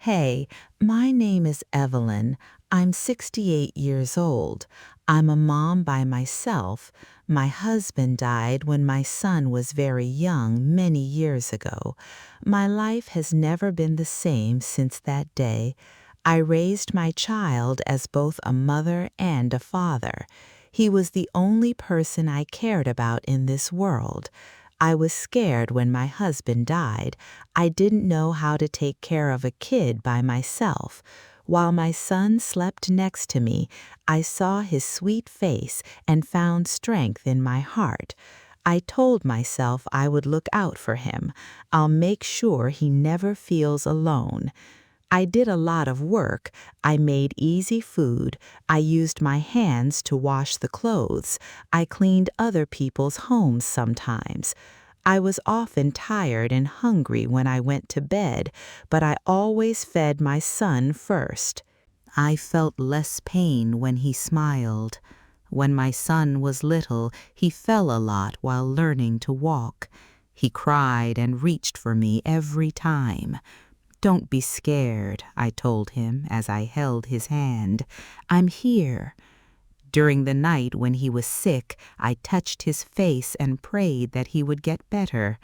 Hey, my name is Evelyn. I'm 68 years old. I'm a mom by myself. My husband died when my son was very young many years ago. My life has never been the same since that day. I raised my child as both a mother and a father. He was the only person I cared about in this world. I was scared when my husband died. I didn't know how to take care of a kid by myself. While my son slept next to me, I saw his sweet face and found strength in my heart. I told myself I would look out for him. I'll make sure he never feels alone. I did a lot of work. I made easy food. I used my hands to wash the clothes. I cleaned other people's homes sometimes. I was often tired and hungry when I went to bed, but I always fed my son first. I felt less pain when he smiled. When my son was little, he fell a lot while learning to walk. He cried and reached for me every time. "Don't be scared," I told him as I held his hand. "I'm here." During the night when he was sick, I touched his face and prayed that he would get better.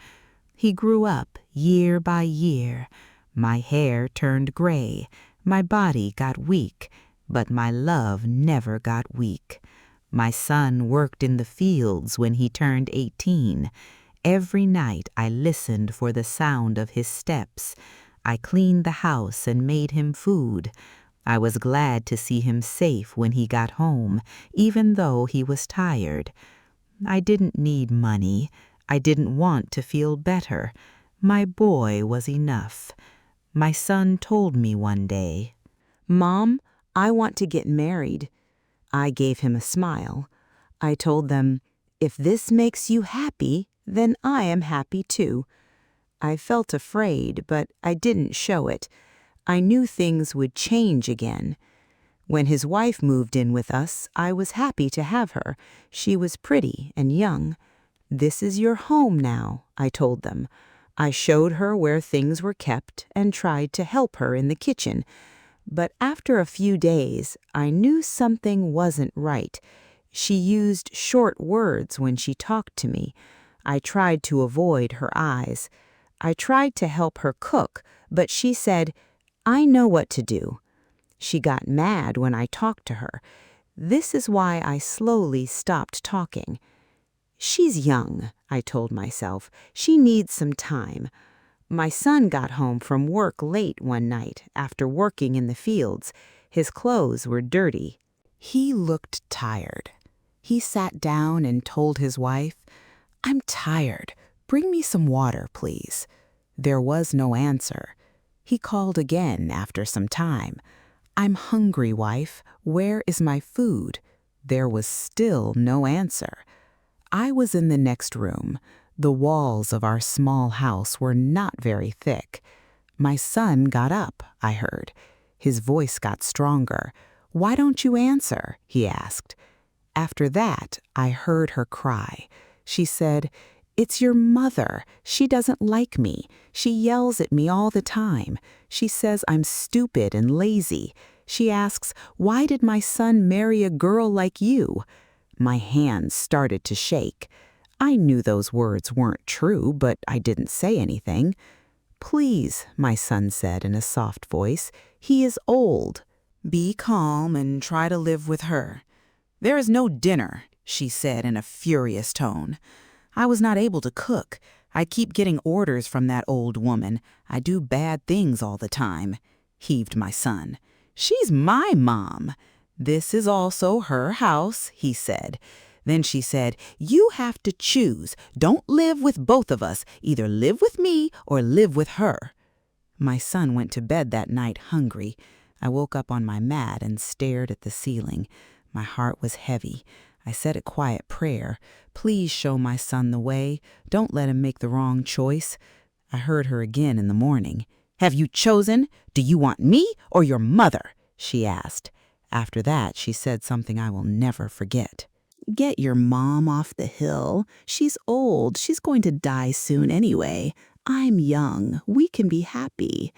He grew up year by year. My hair turned gray. My body got weak, but my love never got weak. My son worked in the fields when he turned 18. Every night I listened for the sound of his steps. I cleaned the house and made him food. I was glad to see him safe when he got home, even though he was tired. I didn't need money. I didn't want to feel better. My boy was enough. My son told me one day, "Mom, I want to get married." I gave him a smile. I told them, "If this makes you happy, then I am happy too." I felt afraid, but I didn't show it. I knew things would change again. When his wife moved in with us, I was happy to have her. She was pretty and young. "This is your home now," I told them. I showed her where things were kept and tried to help her in the kitchen. But after a few days, I knew something wasn't right. She used short words when she talked to me. I tried to avoid her eyes. I tried to help her cook, but she said, "I know what to do." She got mad when I talked to her. This is why I slowly stopped talking. "She's young," I told myself. "She needs some time." My son got home from work late one night after working in the fields. His clothes were dirty. He looked tired. He sat down and told his wife, "I'm tired. Bring me some water, please." There was no answer. He called again after some time. "I'm hungry, wife. Where is my food?" There was still no answer. I was in the next room. The walls of our small house were not very thick. My son got up, I heard. His voice got stronger. "Why don't you answer?" he asked. After that, I heard her cry. She said, "It's your mother. She doesn't like me. She yells at me all the time. She says I'm stupid and lazy. She asks, 'Why did my son marry a girl like you?'" My hands started to shake. I knew those words weren't true, but I didn't say anything. "Please," my son said in a soft voice, "he is old. Be calm and try to live with her." "There is no dinner," she said in a furious tone. "I was not able to cook. I keep getting orders from that old woman. I do bad things all the time," heaved my son. "She's my mom." "This is also her house," he said. Then she said, "You have to choose. Don't live with both of us. Either live with me or live with her." My son went to bed that night hungry. I woke up on my mat and stared at the ceiling. My heart was heavy. I said a quiet prayer. "Please show my son the way. Don't let him make the wrong choice." I heard her again in the morning. "Have you chosen? Do you want me or your mother?" she asked. After that, she said something I will never forget. "Get your mom off the hill. She's old. She's going to die soon anyway. I'm young. We can be happy."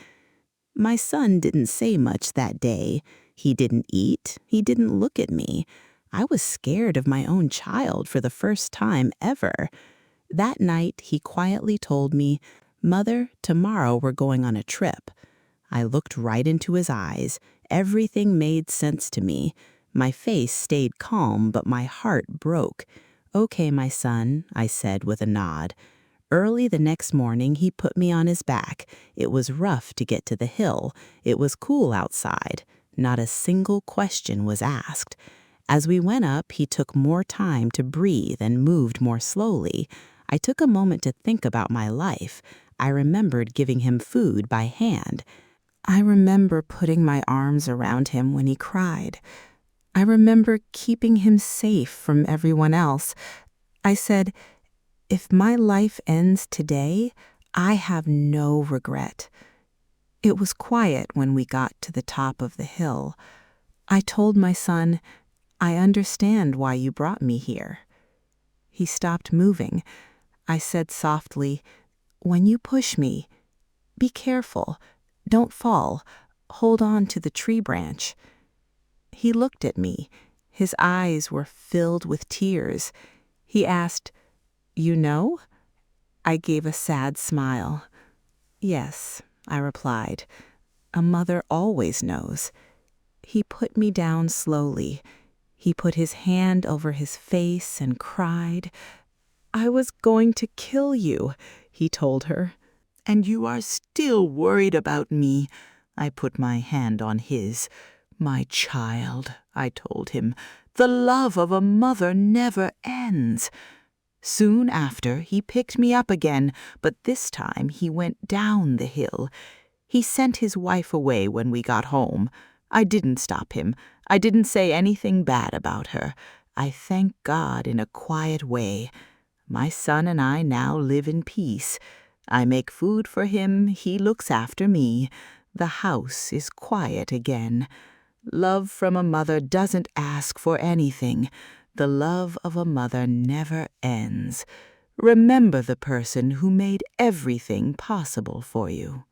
My son didn't say much that day. He didn't eat. He didn't look at me. I was scared of my own child for the first time ever. That night, he quietly told me, "Mother, tomorrow we're going on a trip." I looked right into his eyes. Everything made sense to me. My face stayed calm, but my heart broke. "Okay, my son," I said with a nod. Early the next morning, he put me on his back. It was rough to get to the hill. It was cool outside. Not a single question was asked. As we went up, he took more time to breathe and moved more slowly. I took a moment to think about my life. I remembered giving him food by hand. I remember putting my arms around him when he cried. I remember keeping him safe from everyone else. I said, "If my life ends today, I have no regret." It was quiet when we got to the top of the hill. I told my son, "I understand why you brought me here." He stopped moving. I said softly, "When you push me, be careful. Don't fall. Hold on to the tree branch." He looked at me. His eyes were filled with tears. He asked, "You know?" I gave a sad smile. "Yes," I replied. "A mother always knows." He put me down slowly. He put his hand over his face and cried. "I was going to kill you," he told her. "And you are still worried about me." I put my hand on his. "My child," I told him, "the love of a mother never ends." Soon after, he picked me up again, but this time he went down the hill. He sent his wife away when we got home. I didn't stop him. I didn't say anything bad about her. I thanked God in a quiet way. My son and I now live in peace. I make food for him, he looks after me. The house is quiet again. Love from a mother doesn't ask for anything. The love of a mother never ends. Remember the person who made everything possible for you.